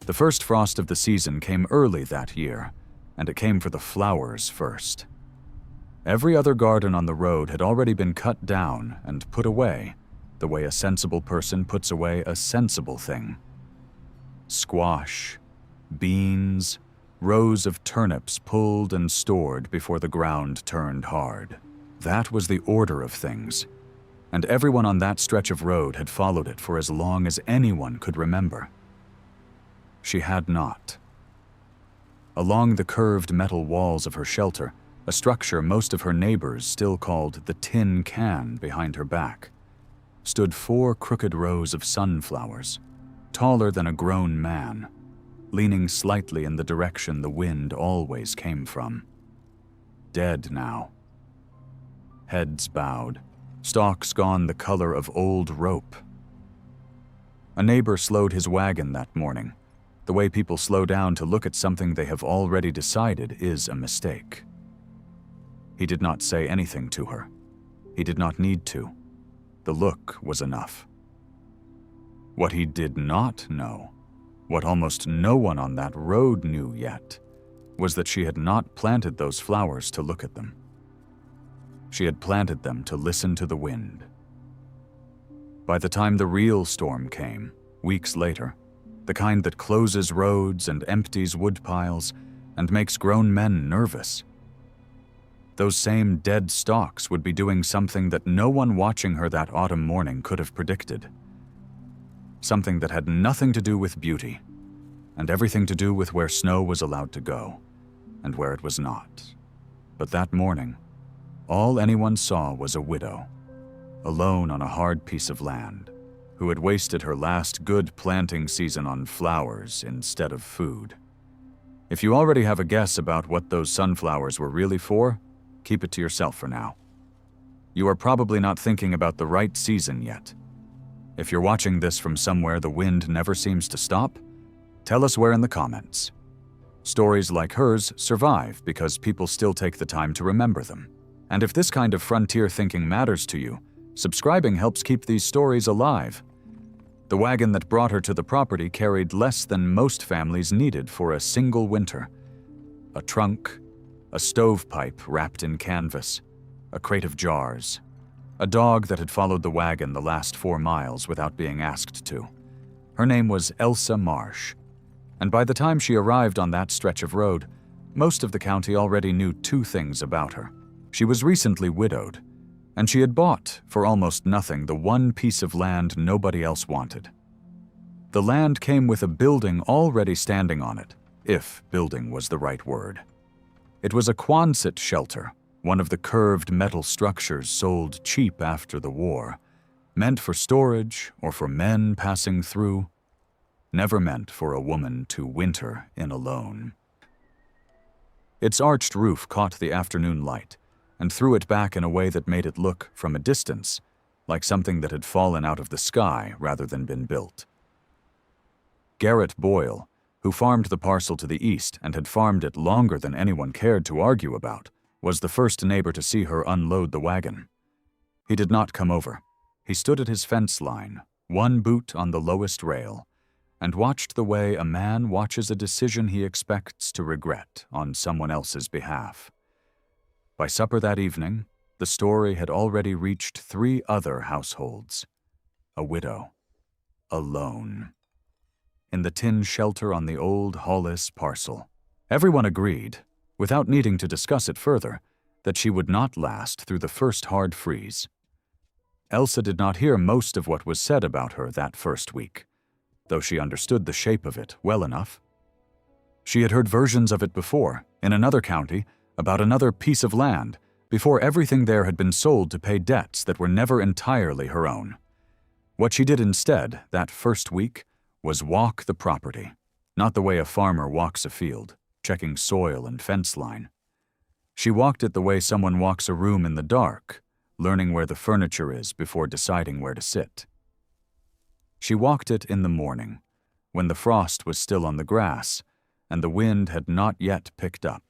The first frost of the season came early that year, and it came for the flowers first. Every other garden on the road had already been cut down and put away, the way a sensible person puts away a sensible thing. Squash, beans, rows of turnips pulled and stored before the ground turned hard. That was the order of things, and everyone on that stretch of road had followed it for as long as anyone could remember. She had not. Along the curved metal walls of her shelter, a structure most of her neighbors still called the tin can behind her back, stood 4 crooked rows of sunflowers, taller than a grown man, leaning slightly in the direction the wind always came from. Dead now. Heads bowed, stalks gone the color of old rope. A neighbor slowed his wagon that morning. The way people slow down to look at something they have already decided is a mistake. He did not say anything to her. He did not need to. The look was enough. What he did not know, what almost no one on that road knew yet, was that she had not planted those flowers to look at them. She had planted them to listen to the wind. By the time the real storm came, weeks later, the kind that closes roads and empties woodpiles and makes grown men nervous, those same dead stalks would be doing something that no one watching her that autumn morning could have predicted. Something that had nothing to do with beauty, and everything to do with where snow was allowed to go, and where it was not. But that morning, all anyone saw was a widow, alone on a hard piece of land, who had wasted her last good planting season on flowers instead of food. If you already have a guess about what those sunflowers were really for, keep it to yourself for now. You are probably not thinking about the right season yet. If you're watching this from somewhere the wind never seems to stop, tell us where in the comments. Stories like hers survive because people still take the time to remember them. And if this kind of frontier thinking matters to you, subscribing helps keep these stories alive. The wagon that brought her to the property carried less than most families needed for a single winter. A trunk, a stovepipe wrapped in canvas, a crate of jars, a dog that had followed the wagon the last 4 miles without being asked to. Her name was Elsa Marsh, and by the time she arrived on that stretch of road, most of the county already knew 2 things about her. She was recently widowed, and she had bought, for almost nothing, the one piece of land nobody else wanted. The land came with a building already standing on it, if building was the right word. It was a Quonset shelter, one of the curved metal structures sold cheap after the war, meant for storage or for men passing through, never meant for a woman to winter in alone. Its arched roof caught the afternoon light and threw it back in a way that made it look, from a distance, like something that had fallen out of the sky rather than been built. Garrett Boyle, who farmed the parcel to the east and had farmed it longer than anyone cared to argue about, was the first neighbor to see her unload the wagon. He did not come over. He stood at his fence line, one boot on the lowest rail, and watched the way a man watches a decision he expects to regret on someone else's behalf. By supper that evening, the story had already reached 3 other households. A widow. Alone. In the tin shelter on the old Hollis parcel. Everyone agreed, without needing to discuss it further, that she would not last through the first hard freeze. Elsa did not hear most of what was said about her that first week, though she understood the shape of it well enough. She had heard versions of it before, in another county, about another piece of land, before everything there had been sold to pay debts that were never entirely her own. What she did instead, that first week, was walk the property, not the way a farmer walks a field, checking soil and fence line. She walked it the way someone walks a room in the dark, learning where the furniture is before deciding where to sit. She walked it in the morning, when the frost was still on the grass, and the wind had not yet picked up.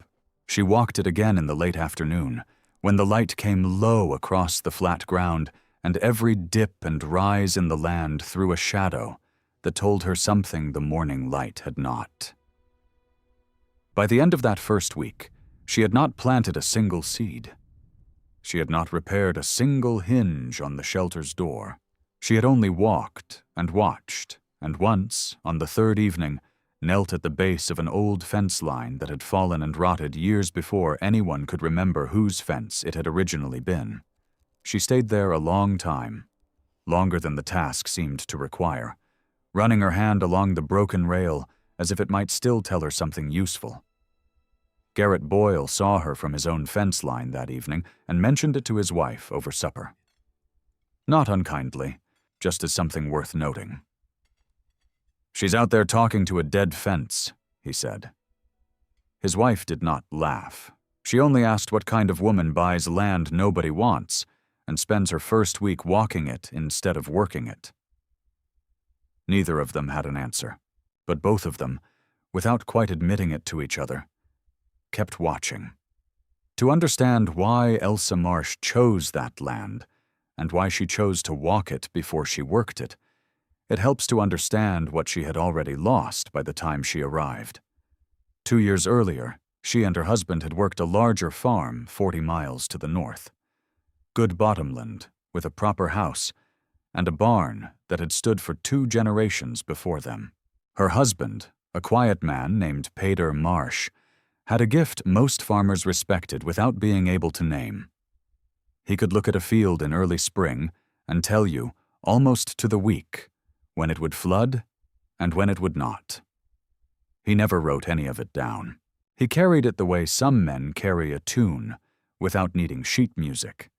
She walked it again in the late afternoon, when the light came low across the flat ground, and every dip and rise in the land threw a shadow, that told her something the morning light had not. By the end of that first week, she had not planted a single seed. She had not repaired a single hinge on the shelter's door. She had only walked and watched, and once, on the third evening, knelt at the base of an old fence line that had fallen and rotted years before anyone could remember whose fence it had originally been. She stayed there a long time, longer than the task seemed to require, running her hand along the broken rail as if it might still tell her something useful. Garrett Boyle saw her from his own fence line that evening and mentioned it to his wife over supper. Not unkindly, just as something worth noting. "She's out there talking to a dead fence," he said. His wife did not laugh. She only asked what kind of woman buys land nobody wants and spends her first week walking it instead of working it. Neither of them had an answer, but both of them, without quite admitting it to each other, kept watching. To understand why Elsa Marsh chose that land, and why she chose to walk it before she worked it, it helps to understand what she had already lost by the time she arrived. 2 years earlier, she and her husband had worked a larger farm 40 miles to the north. Good bottomland, with a proper house, and a barn that had stood for 2 generations before them. Her husband, a quiet man named Pater Marsh, had a gift most farmers respected without being able to name. He could look at a field in early spring and tell you, almost to the week, when it would flood and when it would not. He never wrote any of it down. He carried it the way some men carry a tune, without needing sheet music.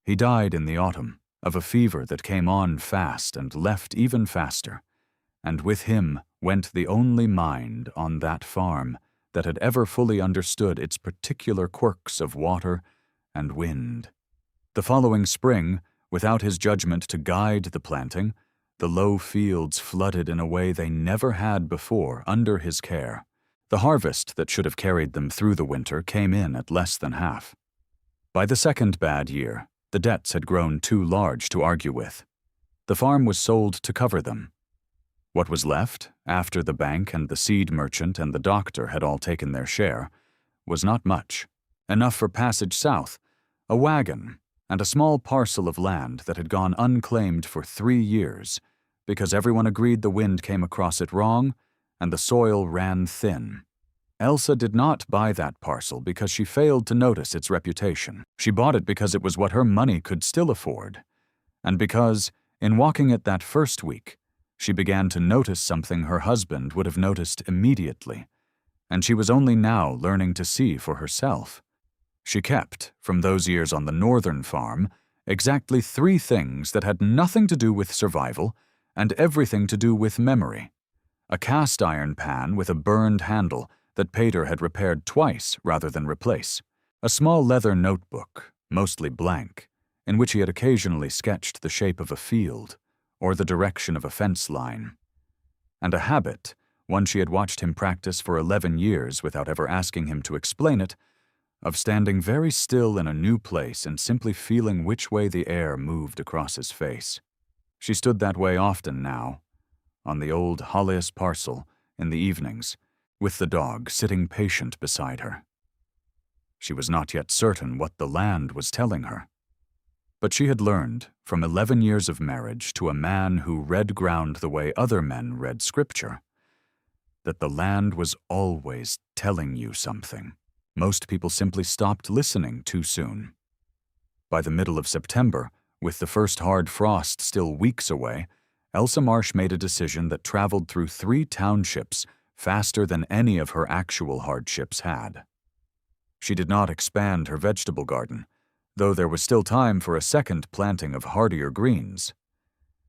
He died in the autumn of a fever that came on fast and left even faster, and with him went the only mind on that farm that had ever fully understood its particular quirks of water and wind. The following spring, without his judgment to guide the planting, the low fields flooded in a way they never had before under his care. The harvest that should have carried them through the winter came in at less than half. By the second bad year, the debts had grown too large to argue with. The farm was sold to cover them. What was left, after the bank and the seed merchant and the doctor had all taken their share, was not much. Enough for passage south, a wagon, and a small parcel of land that had gone unclaimed for 3 years because everyone agreed the wind came across it wrong and the soil ran thin. Elsa did not buy that parcel because she failed to notice its reputation. She bought it because it was what her money could still afford, and because, in walking it that first week, she began to notice something her husband would have noticed immediately, and she was only now learning to see for herself. She kept, from those years on the northern farm, exactly 3 things that had nothing to do with survival and everything to do with memory. A cast iron pan with a burned handle that Pater had repaired twice rather than replace, a small leather notebook, mostly blank, in which he had occasionally sketched the shape of a field or the direction of a fence line, and a habit, one she had watched him practice for 11 years without ever asking him to explain it, of standing very still in a new place and simply feeling which way the air moved across his face. She stood that way often now, on the old Hollis parcel in the evenings, with the dog sitting patient beside her. She was not yet certain what the land was telling her, but she had learned, from 11 years of marriage to a man who read ground the way other men read scripture, that the land was always telling you something. Most people simply stopped listening too soon. By the middle of September, with the first hard frost still weeks away, Elsa Marsh made a decision that traveled through 3 townships faster than any of her actual hardships had. She did not expand her vegetable garden, though there was still time for a second planting of hardier greens.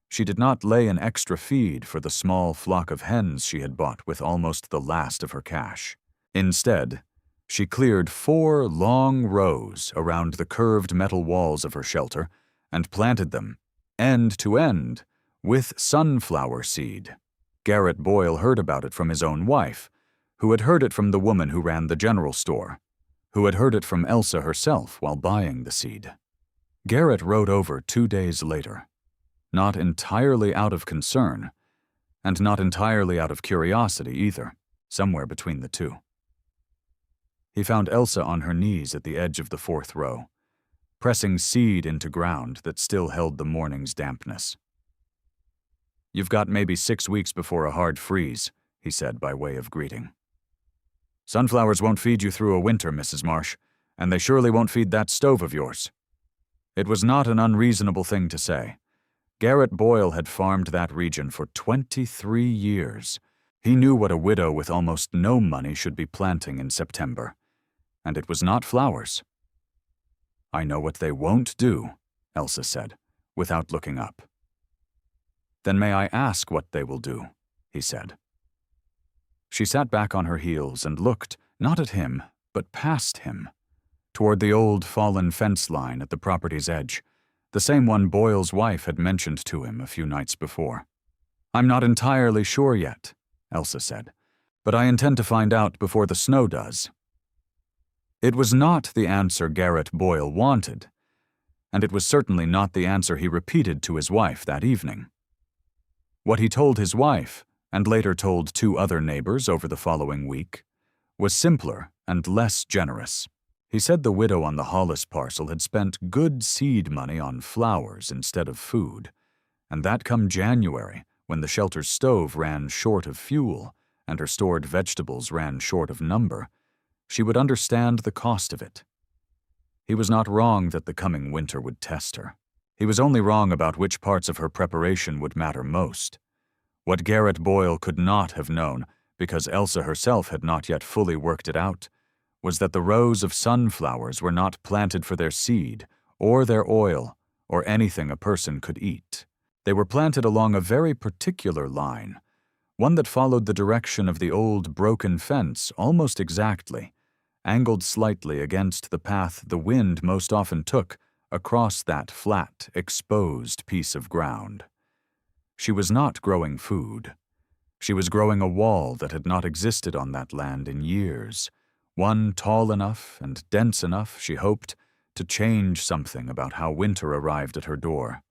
She did not lay an extra feed for the small flock of hens she had bought with almost the last of her cash. Instead, she cleared 4 long rows around the curved metal walls of her shelter and planted them, end to end, with sunflower seed. Garrett Boyle heard about it from his own wife, who had heard it from the woman who ran the general store, who had heard it from Elsa herself while buying the seed. Garrett rode over 2 days later, not entirely out of concern, and not entirely out of curiosity either, somewhere between the two. He found Elsa on her knees at the edge of the fourth row, pressing seed into ground that still held the morning's dampness. "You've got maybe 6 weeks before a hard freeze," he said by way of greeting. "Sunflowers won't feed you through a winter, Mrs. Marsh, and they surely won't feed that stove of yours." It was not an unreasonable thing to say. Garrett Boyle had farmed that region for 23 years. He knew what a widow with almost no money should be planting in September. And it was not flowers. "I know what they won't do," Elsa said, without looking up. "Then may I ask what they will do?" he said. She sat back on her heels and looked, not at him, but past him, toward the old fallen fence line at the property's edge, the same one Boyle's wife had mentioned to him a few nights before. "I'm not entirely sure yet," Elsa said, "but I intend to find out before the snow does." It was not the answer Garrett Boyle wanted, and it was certainly not the answer he repeated to his wife that evening. What he told his wife, and later told 2 other neighbors over the following week, was simpler and less generous. He said the widow on the Hollis parcel had spent good seed money on flowers instead of food, and that come January, when the shelter's stove ran short of fuel and her stored vegetables ran short of number, she would understand the cost of it. He was not wrong that the coming winter would test her. He was only wrong about which parts of her preparation would matter most. What Garrett Boyle could not have known, because Elsa herself had not yet fully worked it out, was that the rows of sunflowers were not planted for their seed, or their oil, or anything a person could eat. They were planted along a very particular line, one that followed the direction of the old broken fence almost exactly, angled slightly against the path the wind most often took across that flat, exposed piece of ground. She was not growing food. She was growing a wall that had not existed on that land in years, one tall enough and dense enough, she hoped, to change something about how winter arrived at her door.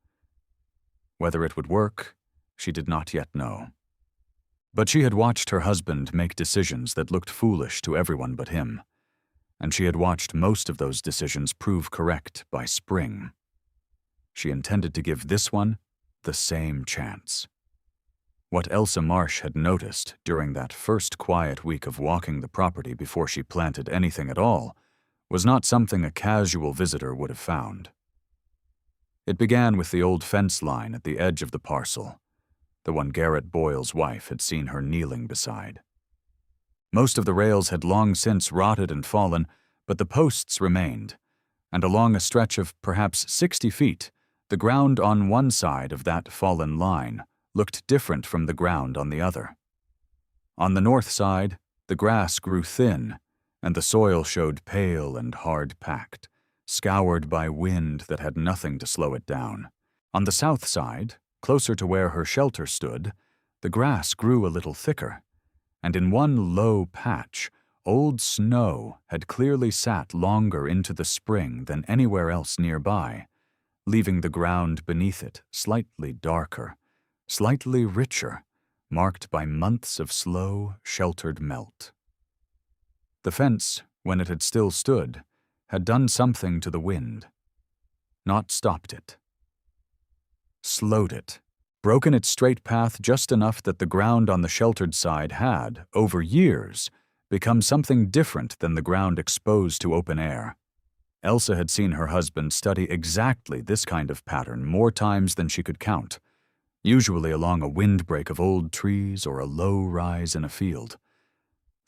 Whether it would work, she did not yet know. But she had watched her husband make decisions that looked foolish to everyone but him, and she had watched most of those decisions prove correct by spring. She intended to give this one the same chance. What Elsa Marsh had noticed during that first quiet week of walking the property before she planted anything at all was not something a casual visitor would have found. It began with the old fence line at the edge of the parcel, the one Garrett Boyle's wife had seen her kneeling beside. Most of the rails had long since rotted and fallen, but the posts remained, and along a stretch of perhaps 60 feet, the ground on one side of that fallen line looked different from the ground on the other. On the north side, the grass grew thin, and the soil showed pale and hard-packed, scoured by wind that had nothing to slow it down. On the south side, closer to where her shelter stood, the grass grew a little thicker, and in one low patch, old snow had clearly sat longer into the spring than anywhere else nearby, leaving the ground beneath it slightly darker, slightly richer, marked by months of slow, sheltered melt. The fence, when it had still stood, had done something to the wind. Not stopped it. Slowed it, broken its straight path just enough that the ground on the sheltered side had, over years, become something different than the ground exposed to open air. Elsa had seen her husband study exactly this kind of pattern more times than she could count, usually along a windbreak of old trees or a low rise in a field,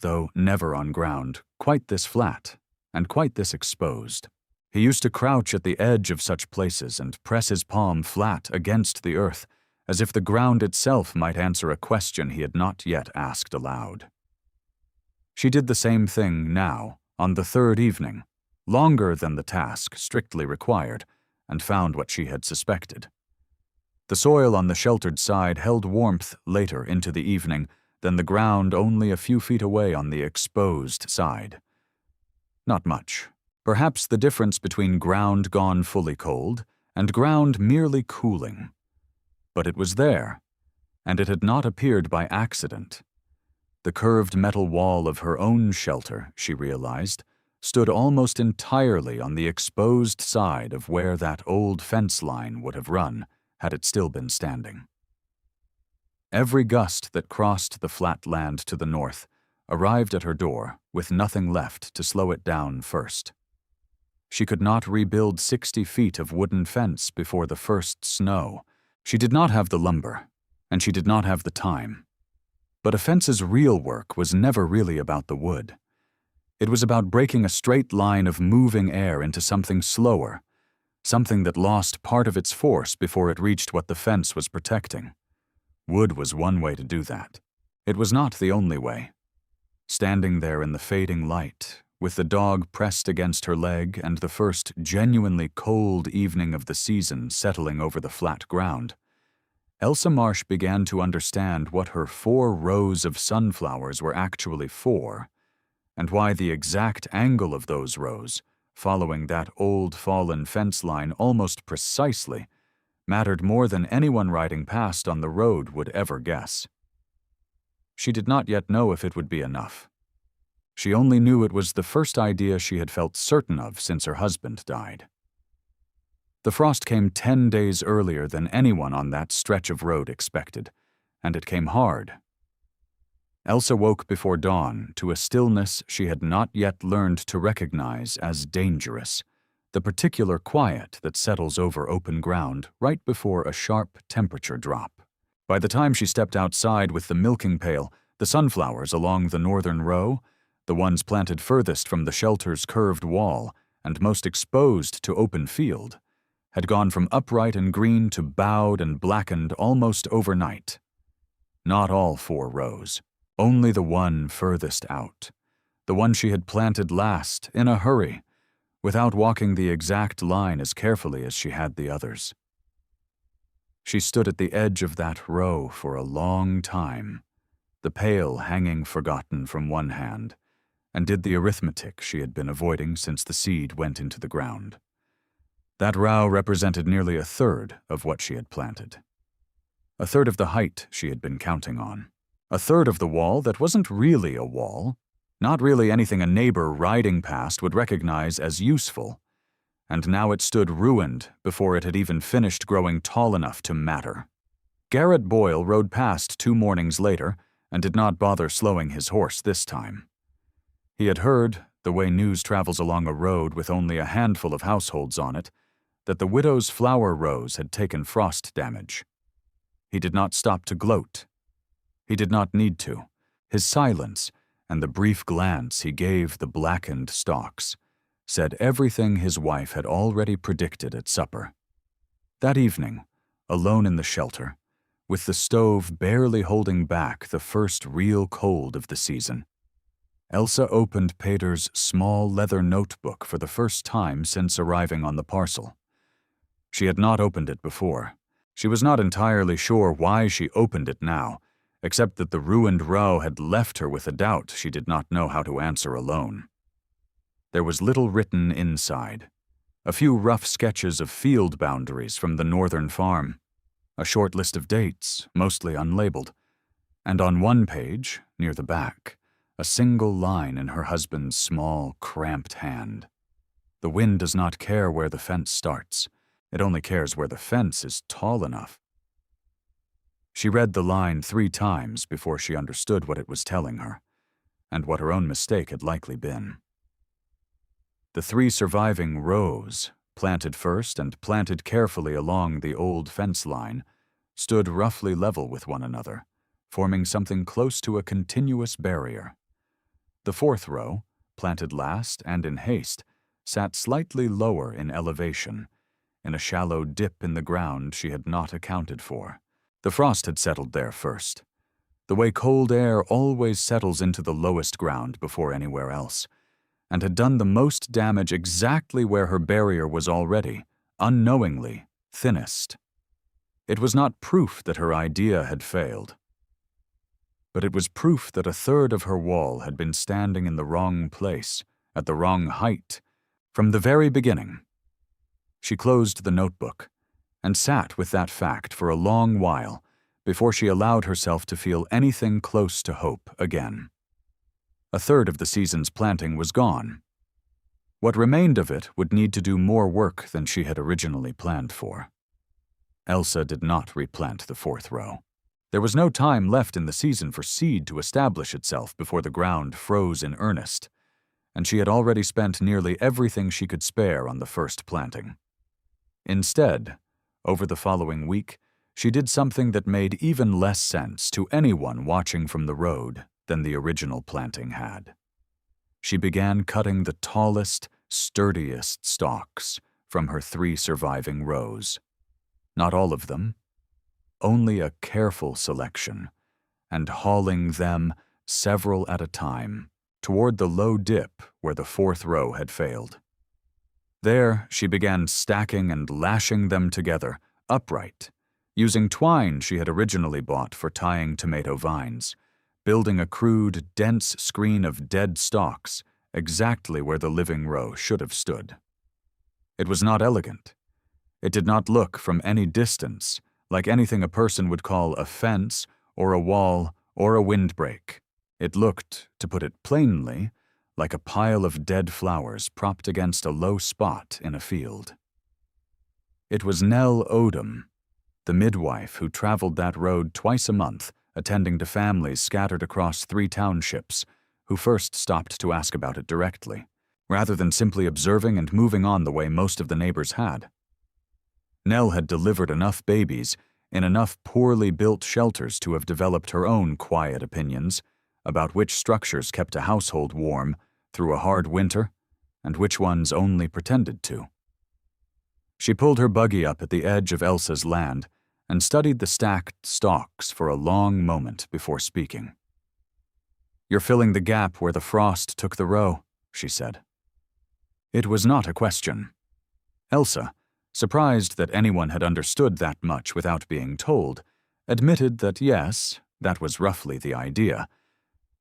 though never on ground quite this flat and quite this exposed. He used to crouch at the edge of such places and press his palm flat against the earth, as if the ground itself might answer a question he had not yet asked aloud. She did the same thing now, on the third evening, longer than the task strictly required, and found what she had suspected. The soil on the sheltered side held warmth later into the evening than the ground only a few feet away on the exposed side. Not much. Perhaps the difference between ground gone fully cold and ground merely cooling. But it was there, And it had not appeared by accident. The curved metal wall of her own shelter, she realized, stood almost entirely on the exposed side of where that old fence line would have run had it still been standing. Every gust that crossed the flat land to the north arrived at her door with nothing left to slow it down first. She could not rebuild 60 feet of wooden fence before the first snow. She did not have the lumber, and she did not have the time. But a fence's real work was never really about the wood. It was about breaking a straight line of moving air into something slower, something that lost part of its force before it reached what the fence was protecting. Wood was one way to do that. It was not the only way. Standing there in the fading light, with the dog pressed against her leg and the first genuinely cold evening of the season settling over the flat ground, Elsa Marsh began to understand what her 4 rows of sunflowers were actually for, and why the exact angle of those rows, following that old fallen fence line almost precisely, mattered more than anyone riding past on the road would ever guess. She did not yet know if it would be enough. She only knew it was the first idea she had felt certain of since her husband died. The frost came 10 days earlier than anyone on that stretch of road expected, and it came hard. Elsa woke before dawn to a stillness she had not yet learned to recognize as dangerous, the particular quiet that settles over open ground right before a sharp temperature drop. By the time she stepped outside with the milking pail, the sunflowers along the northern row, the ones planted furthest from the shelter's curved wall and most exposed to open field, had gone from upright and green to bowed and blackened almost overnight. Not all 4 rows, only the one furthest out, the one she had planted last, in a hurry, without walking the exact line as carefully as she had the others. She stood at the edge of that row for a long time, the pail hanging forgotten from one hand, and did the arithmetic she had been avoiding since the seed went into the ground. That row represented nearly 1/3 of what she had planted. 1/3 of the height she had been counting on. 1/3 of the wall that wasn't really a wall, not really anything a neighbor riding past would recognize as useful, and now it stood ruined before it had even finished growing tall enough to matter. Garrett Boyle rode past 2 mornings later and did not bother slowing his horse this time. He had heard, the way news travels along a road with only a handful of households on it, that the widow's flower rows had taken frost damage. He did not stop to gloat. He did not need to. His silence, and the brief glance he gave the blackened stalks, said everything his wife had already predicted at supper. That evening, alone in the shelter, with the stove barely holding back the first real cold of the season, Elsa opened Pater's small leather notebook for the first time since arriving on the parcel. She had not opened it before. She was not entirely sure why she opened it now, except that the ruined row had left her with a doubt she did not know how to answer alone. There was little written inside. A few rough sketches of field boundaries from the northern farm, a short list of dates, mostly unlabeled, and on one page, near the back, a single line in her husband's small, cramped hand. The wind does not care where the fence starts. It only cares where the fence is tall enough. She read the line 3 times before she understood what it was telling her, and what her own mistake had likely been. The 3 surviving rows, planted first and planted carefully along the old fence line, stood roughly level with one another, forming something close to a continuous barrier. The 4th row, planted last and in haste, sat slightly lower in elevation, in a shallow dip in the ground she had not accounted for. The frost had settled there first, the way cold air always settles into the lowest ground before anywhere else, and had done the most damage exactly where her barrier was already, unknowingly, thinnest. It was not proof that her idea had failed, but it was proof that 1/3 of her wall had been standing in the wrong place, at the wrong height, from the very beginning. She closed the notebook and sat with that fact for a long while before she allowed herself to feel anything close to hope again. A third of the season's planting was gone. What remained of it would need to do more work than she had originally planned for. Elsa did not replant the fourth row. There was no time left in the season for seed to establish itself before the ground froze in earnest, and she had already spent nearly everything she could spare on the first planting. Instead, over the following week, she did something that made even less sense to anyone watching from the road than the original planting had. She began cutting the tallest, sturdiest stalks from her 3 surviving rows. Not all of them, only a careful selection, and hauling them, several at a time, toward the low dip where the 4th row had failed. There, she began stacking and lashing them together, upright, using twine she had originally bought for tying tomato vines, building a crude, dense screen of dead stalks exactly where the living row should have stood. It was not elegant. It did not look from any distance like anything a person would call a fence or a wall or a windbreak. It looked, to put it plainly, like a pile of dead flowers propped against a low spot in a field. It was Nell Odom, the midwife who traveled that road twice a month, attending to families scattered across 3 townships, who first stopped to ask about it directly, rather than simply observing and moving on the way most of the neighbors had. Nell had delivered enough babies in enough poorly built shelters to have developed her own quiet opinions about which structures kept a household warm through a hard winter and which ones only pretended to. She pulled her buggy up at the edge of Elsa's land and studied the stacked stalks for a long moment before speaking. "You're filling the gap where the frost took the row," she said. It was not a question. Elsa, surprised that anyone had understood that much without being told, admitted that yes, that was roughly the idea,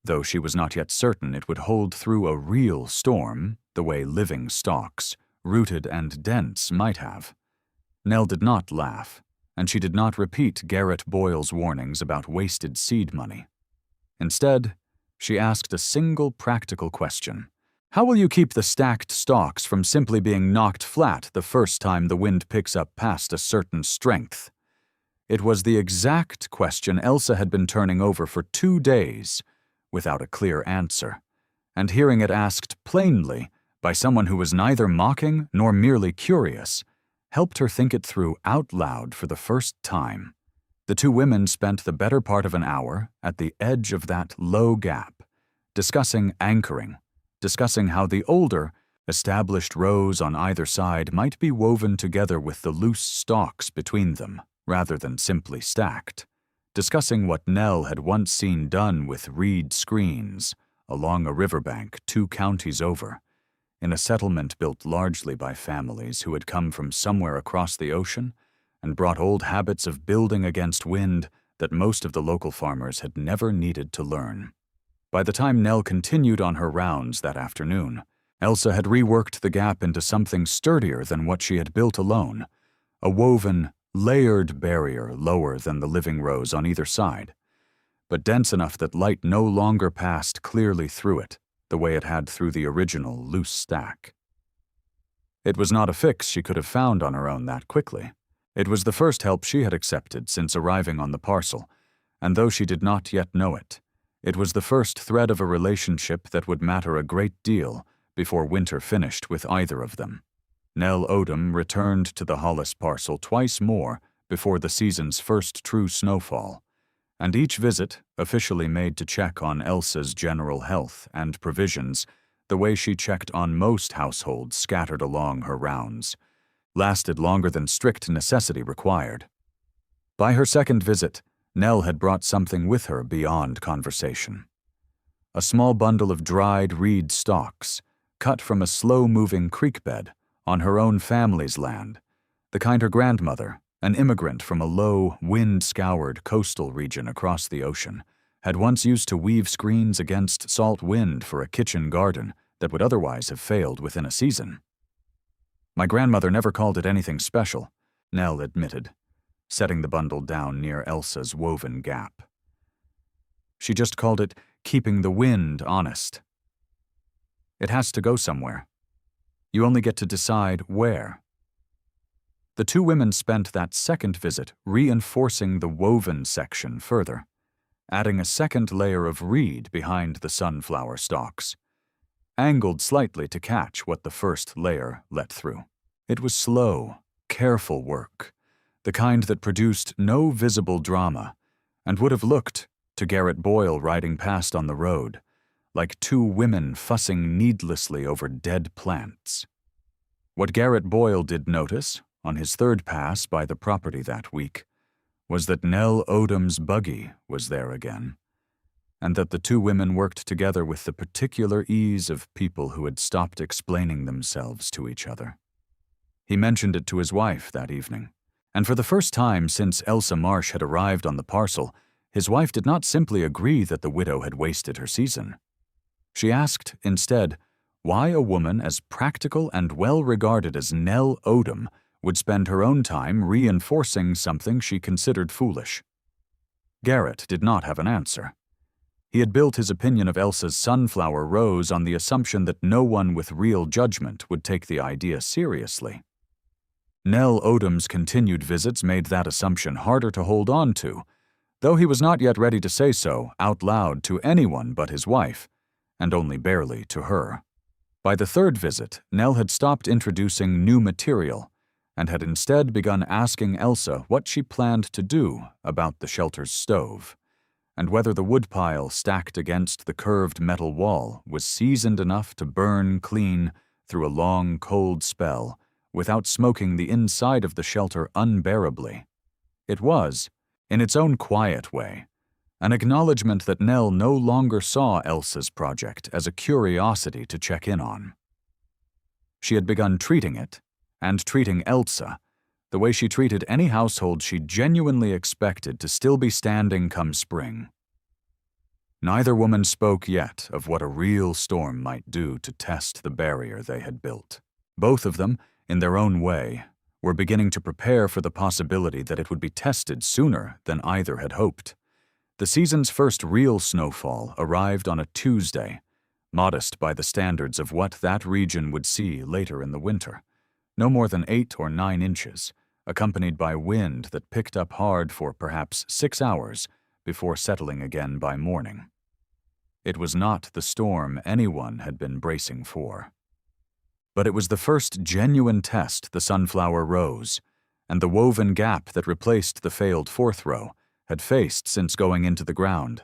though she was not yet certain it would hold through a real storm the way living stalks, rooted and dense, might have. Nell did not laugh, and she did not repeat Garrett Boyle's warnings about wasted seed money. Instead, she asked a single practical question. How will you keep the stacked stalks from simply being knocked flat the first time the wind picks up past a certain strength? It was the exact question Elsa had been turning over for 2 days without a clear answer, and hearing it asked plainly by someone who was neither mocking nor merely curious helped her think it through out loud for the first time. The 2 women spent the better part of an hour at the edge of that low gap, discussing anchoring, discussing how the older, established rows on either side might be woven together with the loose stalks between them, rather than simply stacked, discussing what Nell had once seen done with reed screens along a riverbank 2 counties over, in a settlement built largely by families who had come from somewhere across the ocean and brought old habits of building against wind that most of the local farmers had never needed to learn. By the time Nell continued on her rounds that afternoon, Elsa had reworked the gap into something sturdier than what she had built alone, a woven, layered barrier lower than the living rows on either side, but dense enough that light no longer passed clearly through it, the way it had through the original loose stack. It was not a fix she could have found on her own that quickly. It was the first help she had accepted since arriving on the parcel, and though she did not yet know it, it was the first thread of a relationship that would matter a great deal before winter finished with either of them. Nell Odom returned to the Hollis parcel twice more before the season's first true snowfall, and each visit, officially made to check on Elsa's general health and provisions the way she checked on most households scattered along her rounds, lasted longer than strict necessity required. By her second visit, Nell had brought something with her beyond conversation. A small bundle of dried reed stalks, cut from a slow-moving creek bed on her own family's land, the kind her grandmother, an immigrant from a low, wind-scoured coastal region across the ocean, had once used to weave screens against salt wind for a kitchen garden that would otherwise have failed within a season. My grandmother never called it anything special, Nell admitted, setting the bundle down near Elsa's woven gap. She just called it keeping the wind honest. It has to go somewhere. You only get to decide where. The two women spent that second visit reinforcing the woven section further, adding a second layer of reed behind the sunflower stalks, angled slightly to catch what the first layer let through. It was slow, careful work, the kind that produced no visible drama, and would have looked, to Garrett Boyle riding past on the road, like two women fussing needlessly over dead plants. What Garrett Boyle did notice, on his third pass by the property that week, was that Nell Odom's buggy was there again, and that the two women worked together with the particular ease of people who had stopped explaining themselves to each other. He mentioned it to his wife that evening, and for the first time since Elsa Marsh had arrived on the parcel, his wife did not simply agree that the widow had wasted her season. She asked, instead, why a woman as practical and well-regarded as Nell Odom would spend her own time reinforcing something she considered foolish. Garrett did not have an answer. He had built his opinion of Elsa's sunflower rose on the assumption that no one with real judgment would take the idea seriously. Nell Odom's continued visits made that assumption harder to hold on to, though he was not yet ready to say so out loud to anyone but his wife, and only barely to her. By the third visit, Nell had stopped introducing new material and had instead begun asking Elsa what she planned to do about the shelter's stove, and whether the woodpile stacked against the curved metal wall was seasoned enough to burn clean through a long, cold spell without smoking the inside of the shelter unbearably. It was, in its own quiet way, an acknowledgement that Nell no longer saw Elsa's project as a curiosity to check in on. She had begun treating it, and treating Elsa, the way she treated any household she genuinely expected to still be standing come spring. Neither woman spoke yet of what a real storm might do to test the barrier they had built. Both of them, in their own way, were beginning to prepare for the possibility that it would be tested sooner than either had hoped. The season's first real snowfall arrived on a Tuesday, modest by the standards of what that region would see later in the winter. No more than 8 or 9 inches, accompanied by wind that picked up hard for perhaps 6 hours before settling again by morning. It was not the storm anyone had been bracing for. But it was the first genuine test the sunflower rose, and the woven gap that replaced the failed fourth row had faced since going into the ground.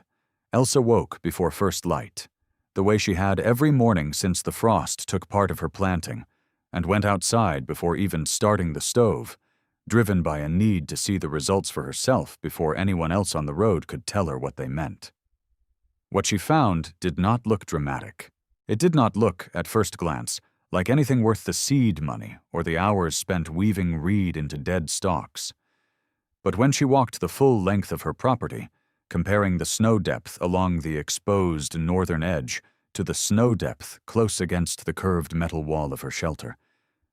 Elsa woke before first light, the way she had every morning since the frost took part of her planting, and went outside before even starting the stove, driven by a need to see the results for herself before anyone else on the road could tell her what they meant. What she found did not look dramatic. It did not look, at first glance, like anything worth the seed money or the hours spent weaving reed into dead stalks. But when she walked the full length of her property, comparing the snow depth along the exposed northern edge to the snow depth close against the curved metal wall of her shelter,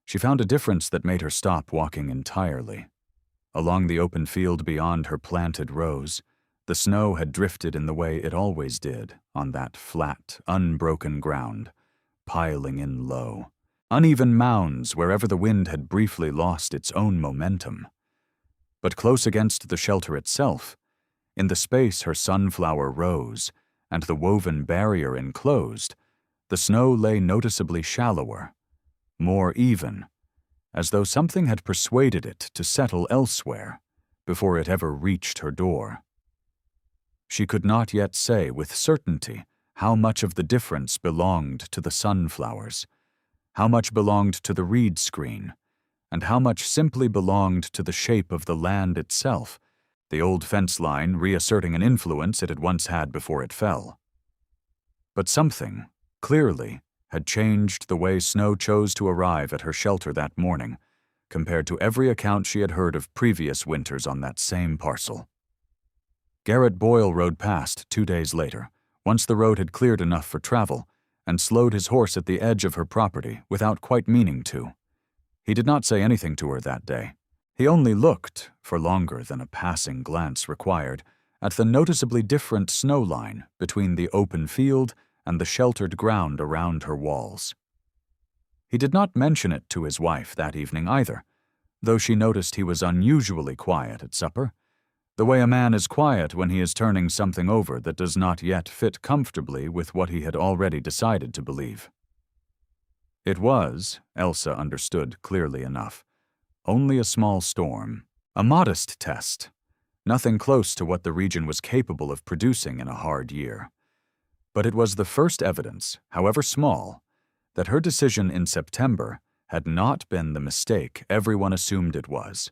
she found a difference that made her stop walking entirely. Along the open field beyond her planted rows, the snow had drifted in the way it always did on that flat, unbroken ground, piling in low, uneven mounds wherever the wind had briefly lost its own momentum. But close against the shelter itself, in the space her sunflower rose and the woven barrier enclosed, the snow lay noticeably shallower, more even, as though something had persuaded it to settle elsewhere before it ever reached her door. She could not yet say with certainty how much of the difference belonged to the sunflowers, how much belonged to the reed screen, and how much simply belonged to the shape of the land itself, the old fence line reasserting an influence it had once had before it fell. But something, clearly, had changed the way snow chose to arrive at her shelter that morning, compared to every account she had heard of previous winters on that same parcel. Garrett Boyle rode past 2 days later, once the road had cleared enough for travel, and slowed his horse at the edge of her property without quite meaning to. He did not say anything to her that day, He only looked, for longer than a passing glance required, at the noticeably different snow line between the open field and the sheltered ground around her walls. He did not mention it to his wife that evening either, though she noticed he was unusually quiet at supper, the way a man is quiet when he is turning something over that does not yet fit comfortably with what he had already decided to believe. It was, Elsa understood clearly enough, only a small storm, a modest test, nothing close to what the region was capable of producing in a hard year. But it was the first evidence, however small, that her decision in September had not been the mistake everyone assumed it was.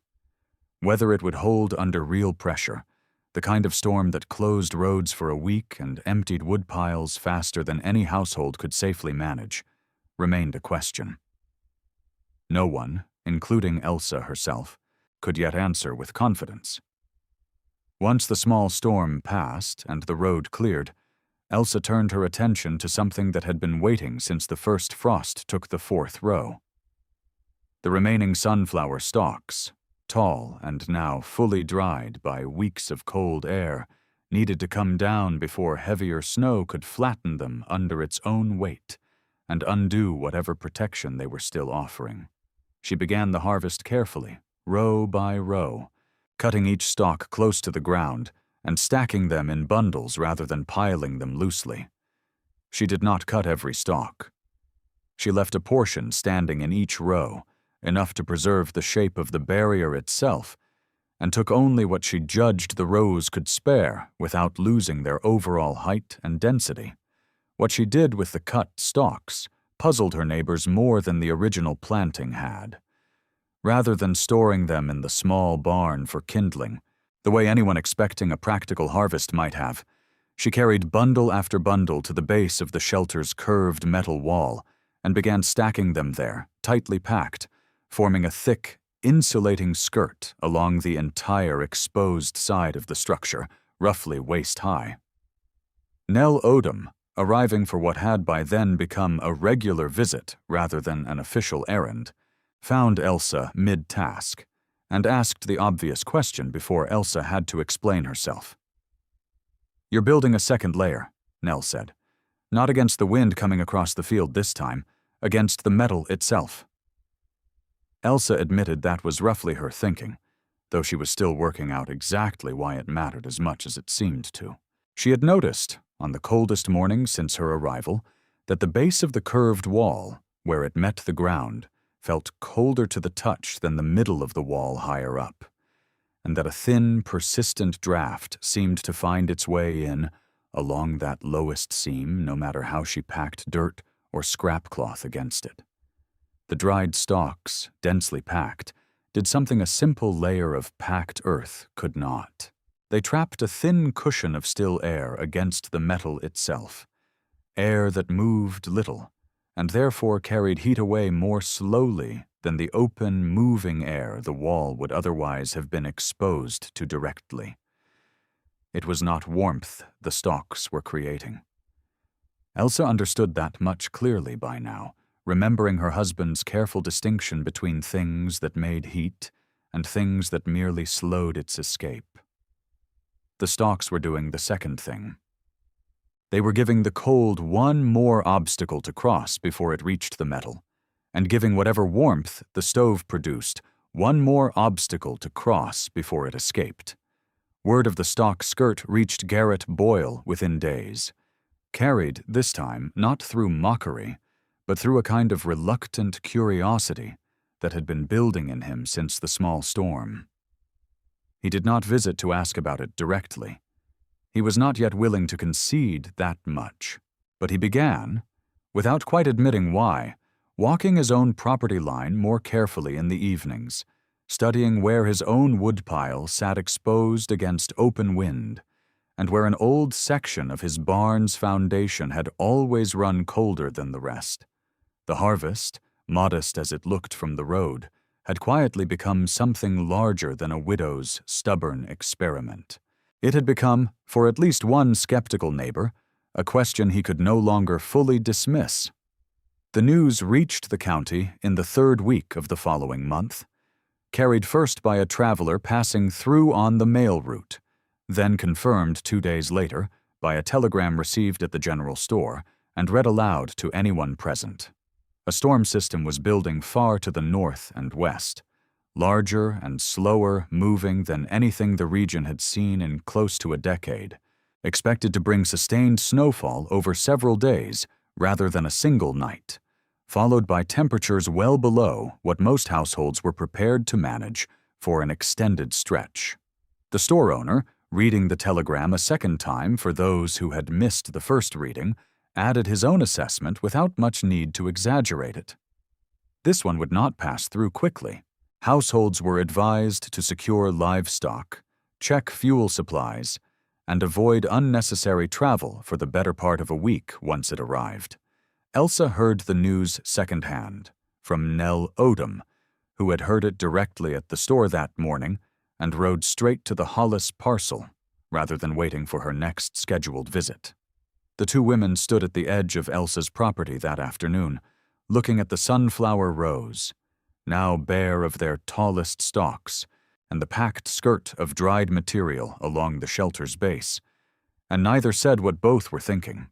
Whether it would hold under real pressure, the kind of storm that closed roads for a week and emptied woodpiles faster than any household could safely manage, remained a question. No one, including Elsa herself, could yet answer with confidence. Once the small storm passed and the road cleared, Elsa turned her attention to something that had been waiting since the first frost took the fourth row. The remaining sunflower stalks, tall and now fully dried by weeks of cold air, needed to come down before heavier snow could flatten them under its own weight and undo whatever protection they were still offering. She began the harvest carefully, row by row, cutting each stalk close to the ground and stacking them in bundles rather than piling them loosely. She did not cut every stalk. She left a portion standing in each row, enough to preserve the shape of the barrier itself, and took only what she judged the rows could spare without losing their overall height and density. What she did with the cut stalks puzzled her neighbors more than the original planting had. Rather than storing them in the small barn for kindling, the way anyone expecting a practical harvest might have, she carried bundle after bundle to the base of the shelter's curved metal wall and began stacking them there, tightly packed, forming a thick, insulating skirt along the entire exposed side of the structure, roughly waist-high. Nell Odom, arriving for what had by then become a regular visit rather than an official errand, found Elsa mid-task and asked the obvious question before Elsa had to explain herself. "You're building a second layer," Nell said. "Not against the wind coming across the field this time, against the metal itself." Elsa admitted that was roughly her thinking, though she was still working out exactly why it mattered as much as it seemed to. She had noticed, on the coldest morning since her arrival, that the base of the curved wall, where it met the ground, felt colder to the touch than the middle of the wall higher up, and that a thin, persistent draft seemed to find its way in along that lowest seam no matter how she packed dirt or scrap cloth against it. The dried stalks, densely packed, did something a simple layer of packed earth could not. They trapped a thin cushion of still air against the metal itself, air that moved little, and therefore carried heat away more slowly than the open, moving air the wall would otherwise have been exposed to directly. It was not warmth the stalks were creating. Elsa understood that much clearly by now, remembering her husband's careful distinction between things that made heat and things that merely slowed its escape. The stalks were doing the second thing. They were giving the cold one more obstacle to cross before it reached the metal, and giving whatever warmth the stove produced one more obstacle to cross before it escaped. Word of the stalk skirt reached Garrett Boyle within days, carried, this time, not through mockery, but through a kind of reluctant curiosity that had been building in him since the small storm. He did not visit to ask about it directly. He was not yet willing to concede that much, but he began, without quite admitting why, walking his own property line more carefully in the evenings, studying where his own woodpile sat exposed against open wind, and where an old section of his barn's foundation had always run colder than the rest. The harvest, modest as it looked from the road, had quietly become something larger than a widow's stubborn experiment. It had become, for at least one skeptical neighbor, a question he could no longer fully dismiss. The news reached the county in the third week of the following month. carried first by a traveler passing through on the mail route, then confirmed 2 days later by a telegram received at the general store and read aloud to anyone present. A storm system was building far to the north and west, larger and slower moving than anything the region had seen in close to a decade, expected to bring sustained snowfall over several days rather than a single night, followed by temperatures well below what most households were prepared to manage for an extended stretch. The store owner, reading the telegram a second time for those who had missed the first reading, added his own assessment without much need to exaggerate it. This one would not pass through quickly. Households were advised to secure livestock, check fuel supplies, and avoid unnecessary travel for the better part of a week once it arrived. Elsa heard the news secondhand, from Nell Odom, who had heard it directly at the store that morning and rode straight to the Hollis parcel, rather than waiting for her next scheduled visit. The two women stood at the edge of Elsa's property that afternoon, looking at the sunflower rows, now bare of their tallest stalks, and the packed skirt of dried material along the shelter's base, and neither said what both were thinking.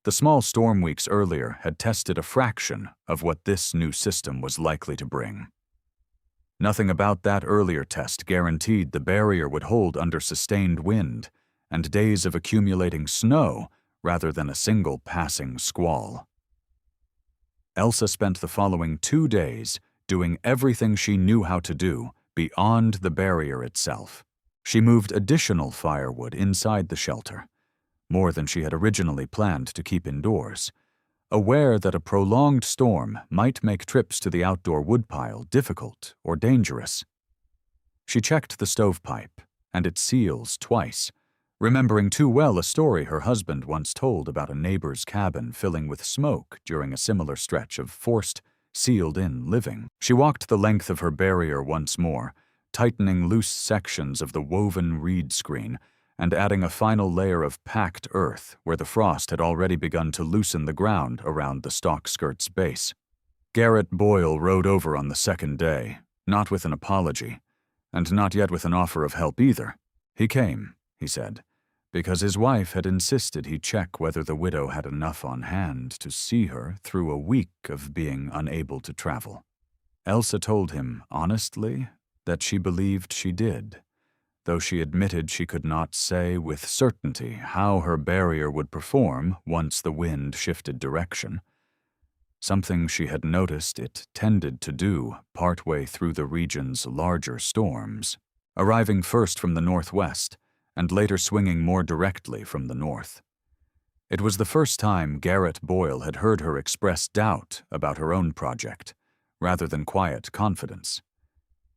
The small storm weeks earlier had tested a fraction of what this new system was likely to bring. Nothing about that earlier test guaranteed the barrier would hold under sustained wind and days of accumulating snow rather than a single passing squall. Elsa spent the following 2 days doing everything she knew how to do beyond the barrier itself. She moved additional firewood inside the shelter, more than she had originally planned to keep indoors, aware that a prolonged storm might make trips to the outdoor woodpile difficult or dangerous. She checked the stovepipe and its seals twice, remembering too well a story her husband once told about a neighbor's cabin filling with smoke during a similar stretch of forced, sealed-in living. She walked the length of her barrier once more, tightening loose sections of the woven reed screen and adding a final layer of packed earth where the frost had already begun to loosen the ground around the stalk skirt's base. Garrett Boyle rode over on the second day, not with an apology, and not yet with an offer of help either. He came, he said, because his wife had insisted he check whether the widow had enough on hand to see her through a week of being unable to travel. Elsa told him, honestly, that she believed she did, though she admitted she could not say with certainty how her barrier would perform once the wind shifted direction, something she had noticed it tended to do partway through the region's larger storms, arriving first from the northwest and later swinging more directly from the north. It was the first time Garrett Boyle had heard her express doubt about her own project, rather than quiet confidence.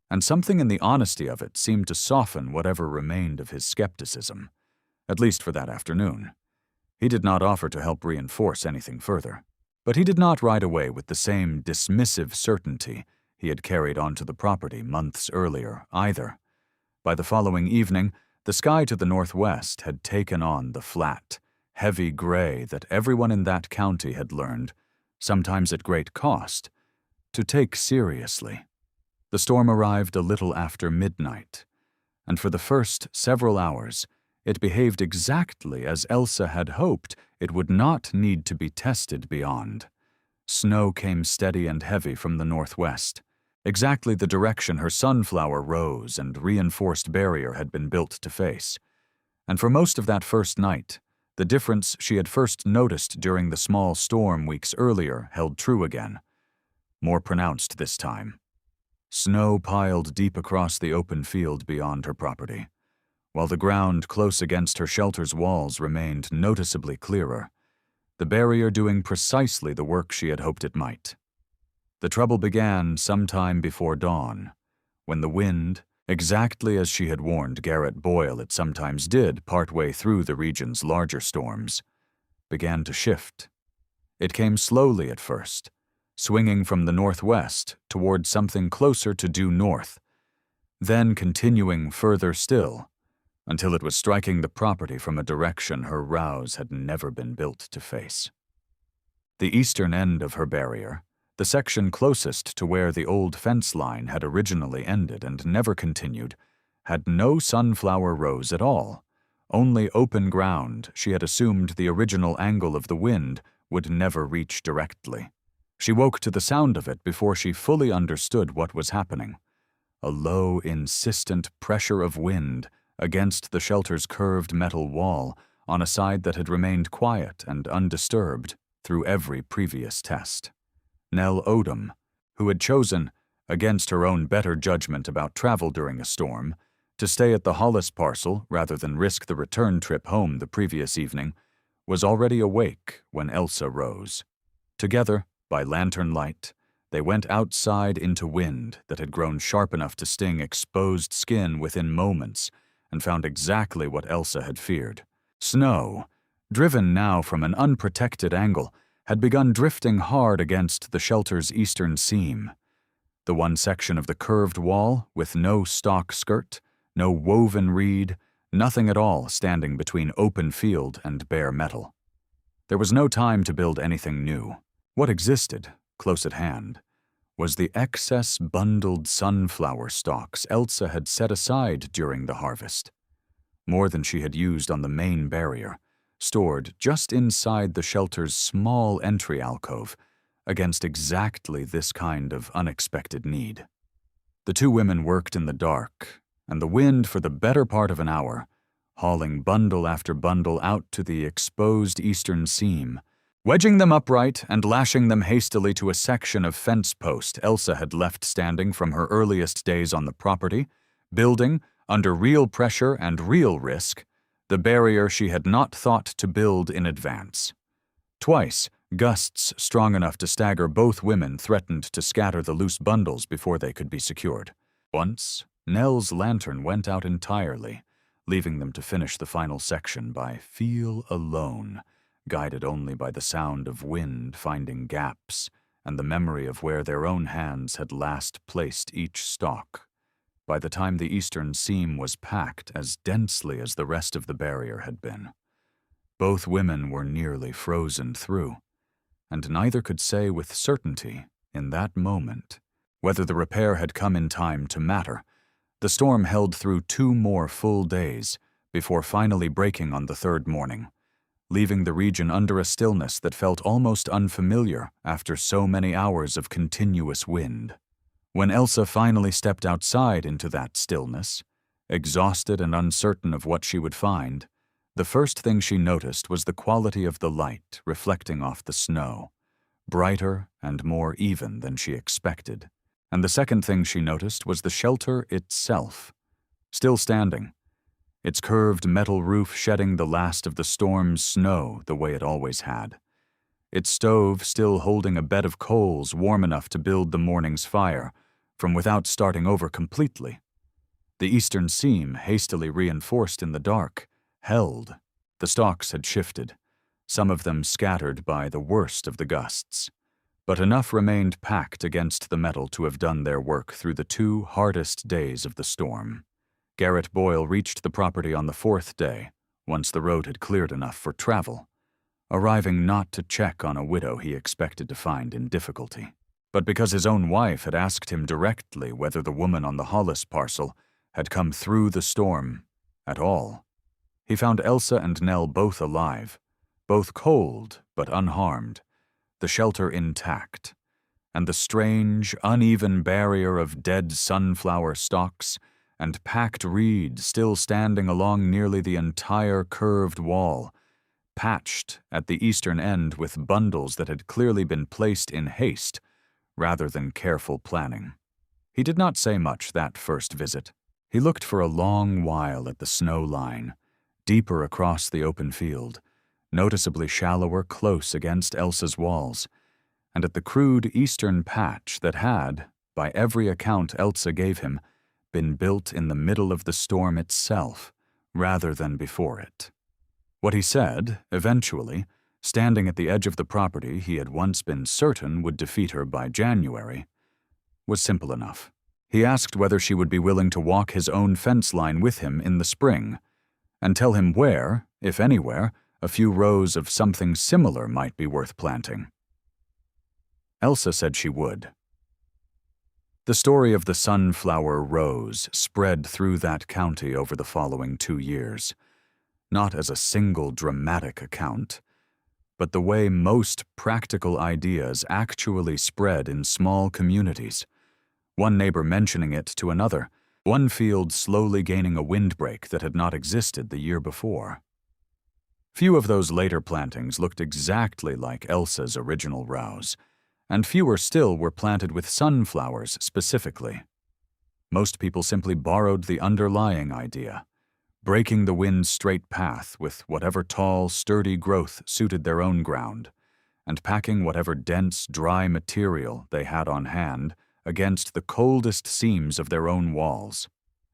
And something in the honesty of it seemed to soften whatever remained of his skepticism, at least for that afternoon. He did not offer to help reinforce anything further, but he did not ride away with the same dismissive certainty he had carried onto the property months earlier either. By the following evening, the sky to the northwest had taken on the flat, heavy gray that everyone in that county had learned, sometimes at great cost, to take seriously. The storm arrived a little after midnight, and for the first several hours, it behaved exactly as Elsa had hoped it would not need to be tested beyond. Snow came steady and heavy from the northwest, exactly the direction her sunflower rows and reinforced barrier had been built to face. And for most of that first night, the difference she had first noticed during the small storm weeks earlier held true again, more pronounced this time. Snow piled deep across the open field beyond her property, while the ground close against her shelter's walls remained noticeably clearer, the barrier doing precisely the work she had hoped it might. The trouble began sometime before dawn, when the wind, exactly as she had warned Garrett Boyle it sometimes did partway through the region's larger storms, began to shift. It came slowly at first, swinging from the northwest toward something closer to due north, then continuing further still, until it was striking the property from a direction her rows had never been built to face. The eastern end of her barrier, The section closest to where the old fence line had originally ended and never continued had no sunflower rows at all, only open ground she had assumed the original angle of the wind would never reach directly. She woke to the sound of it before she fully understood what was happening. A low, insistent pressure of wind against the shelter's curved metal wall on a side that had remained quiet and undisturbed through every previous test. Nell Odom, who had chosen, against her own better judgment about travel during a storm, to stay at the Hollis parcel rather than risk the return trip home the previous evening, was already awake when Elsa rose. Together, by lantern light, they went outside into wind that had grown sharp enough to sting exposed skin within moments and found exactly what Elsa had feared. Snow, driven now from an unprotected angle, had begun drifting hard against the shelter's eastern seam. The one section of the curved wall with no stock skirt, no woven reed, nothing at all standing between open field and bare metal. There was no time to build anything new. What existed, close at hand, was the excess bundled sunflower stalks Elsa had set aside during the harvest. More than she had used on the main barrier, stored just inside the shelter's small entry alcove against exactly this kind of unexpected need. The two women worked in the dark, and the wind for the better part of an hour, hauling bundle after bundle out to the exposed eastern seam, wedging them upright and lashing them hastily to a section of fence post Elsa had left standing from her earliest days on the property, building, under real pressure and real risk, the barrier she had not thought to build in advance. Twice, gusts strong enough to stagger both women threatened to scatter the loose bundles before they could be secured. Once, Nell's lantern went out entirely, leaving them to finish the final section by feel alone, guided only by the sound of wind finding gaps and the memory of where their own hands had last placed each stalk. By the time the eastern seam was packed as densely as the rest of the barrier had been, both women were nearly frozen through, and neither could say with certainty, in that moment, whether the repair had come in time to matter. The storm held through 2 more full days before finally breaking on the third morning, leaving the region under a stillness that felt almost unfamiliar after so many hours of continuous wind. When Elsa finally stepped outside into that stillness, exhausted and uncertain of what she would find, the first thing she noticed was the quality of the light reflecting off the snow, brighter and more even than she expected. And the second thing she noticed was the shelter itself, still standing, its curved metal roof shedding the last of the storm's snow the way it always had, its stove still holding a bed of coals warm enough to build the morning's fire, from without starting over completely. The eastern seam, hastily reinforced in the dark, held. The stalks had shifted, some of them scattered by the worst of the gusts, but enough remained packed against the metal to have done their work through the 2 hardest days of the storm. Garrett Boyle reached the property on the 4th day, once the road had cleared enough for travel, arriving not to check on a widow he expected to find in difficulty, but because his own wife had asked him directly whether the woman on the Hollis parcel had come through the storm at all. He found Elsa and Nell both alive, both cold but unharmed, the shelter intact, and the strange, uneven barrier of dead sunflower stalks and packed reed still standing along nearly the entire curved wall, patched at the eastern end with bundles that had clearly been placed in haste rather than careful planning. He did not say much that first visit. He looked for a long while at the snow line, deeper across the open field, noticeably shallower close against Elsa's walls, and at the crude eastern patch that had, by every account Elsa gave him, been built in the middle of the storm itself, rather than before it. What he said, eventually, standing at the edge of the property he had once been certain would defeat her by January, was simple enough. He asked whether she would be willing to walk his own fence line with him in the spring, and tell him where, if anywhere, a few rows of something similar might be worth planting. Elsa said she would. The story of the sunflower rose spread through that county over the following 2 years, not as a single dramatic account, but the way most practical ideas actually spread in small communities, one neighbor mentioning it to another, one field slowly gaining a windbreak that had not existed the year before. Few of those later plantings looked exactly like Elsa's original rows, and fewer still were planted with sunflowers specifically. Most people simply borrowed the underlying idea, breaking the wind's straight path with whatever tall, sturdy growth suited their own ground, and packing whatever dense, dry material they had on hand against the coldest seams of their own walls.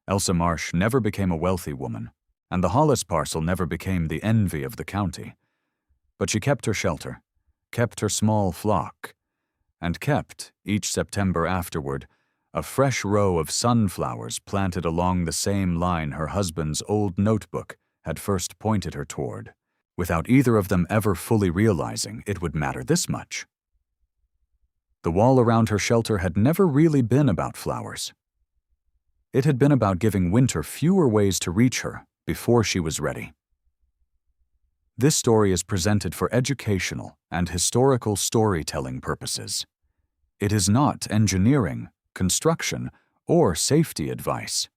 Elsa Marsh never became a wealthy woman, and the Hollis parcel never became the envy of the county. But she kept her shelter, kept her small flock, and kept, each September afterward, a fresh row of sunflowers planted along the same line her husband's old notebook had first pointed her toward, without either of them ever fully realizing it would matter this much. The wall around her shelter had never really been about flowers. It had been about giving winter fewer ways to reach her before she was ready. This story is presented for educational and historical storytelling purposes. It is not engineering, construction, or safety advice.